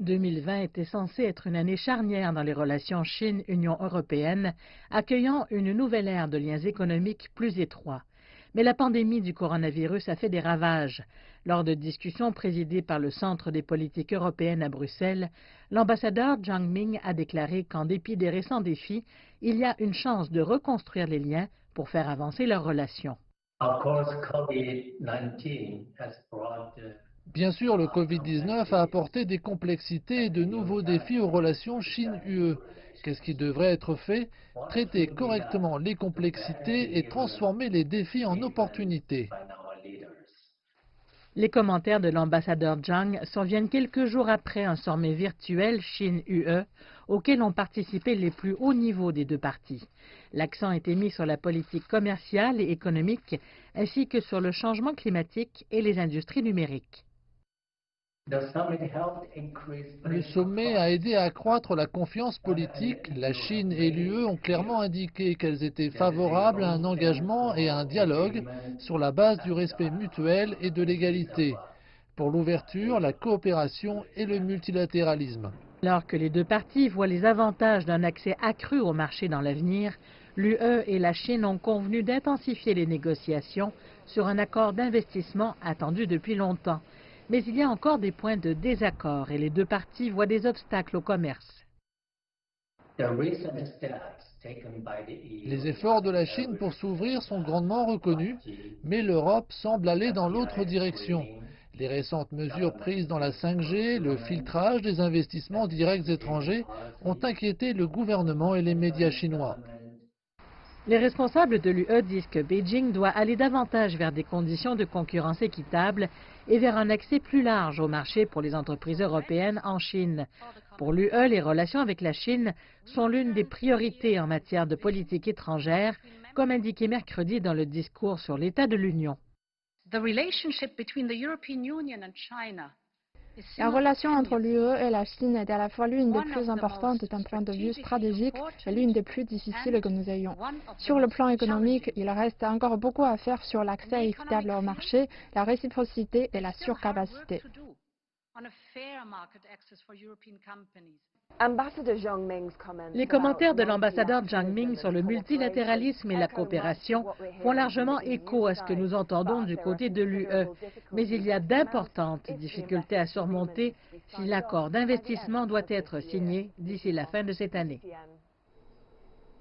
2020 était censée être une année charnière dans les relations Chine-Union européenne, accueillant une nouvelle ère de liens économiques plus étroits. Mais la pandémie du coronavirus a fait des ravages. Lors de discussions présidées par le Centre des politiques européennes à Bruxelles, l'ambassadeur Zhang Ming a déclaré qu'en dépit des récents défis, il y a une chance de reconstruire les liens pour faire avancer leurs relations. Bien sûr, le Covid-19 a apporté des complexités et de nouveaux défis aux relations Chine-UE. Qu'est-ce qui devrait être fait? Traiter correctement les complexités et transformer les défis en opportunités. Les commentaires de l'ambassadeur Zhang surviennent quelques jours après un sommet virtuel Chine-UE auquel ont participé les plus hauts niveaux des deux parties. L'accent était mis sur la politique commerciale et économique ainsi que sur le changement climatique et les industries numériques. Le sommet a aidé à accroître la confiance politique. La Chine et l'UE ont clairement indiqué qu'elles étaient favorables à un engagement et à un dialogue sur la base du respect mutuel et de l'égalité, pour l'ouverture, la coopération et le multilatéralisme. Alors que les deux parties voient les avantages d'un accès accru au marché dans l'avenir, l'UE et la Chine ont convenu d'intensifier les négociations sur un accord d'investissement attendu depuis longtemps. Mais il y a encore des points de désaccord et les deux parties voient des obstacles au commerce. Les efforts de la Chine pour s'ouvrir sont grandement reconnus, mais l'Europe semble aller dans l'autre direction. Les récentes mesures prises dans la 5G, le filtrage des investissements directs étrangers ont inquiété le gouvernement et les médias chinois. Les responsables de l'UE disent que Beijing doit aller davantage vers des conditions de concurrence équitables et vers un accès plus large au marché pour les entreprises européennes en Chine. Pour l'UE, les relations avec la Chine sont l'une des priorités en matière de politique étrangère, comme indiqué mercredi dans le discours sur l'état de l'Union. La relation entre l'UE et la Chine est à la fois l'une des plus importantes d'un point de vue stratégique et l'une des plus difficiles que nous ayons. Sur le plan économique, il reste encore beaucoup à faire sur l'accès équitable au marché, la réciprocité et la surcapacité. Les commentaires de l'ambassadeur Zhang Ming sur le multilatéralisme et la coopération font largement écho à ce que nous entendons du côté de l'UE, mais il y a d'importantes difficultés à surmonter si l'accord d'investissement doit être signé d'ici la fin de cette année.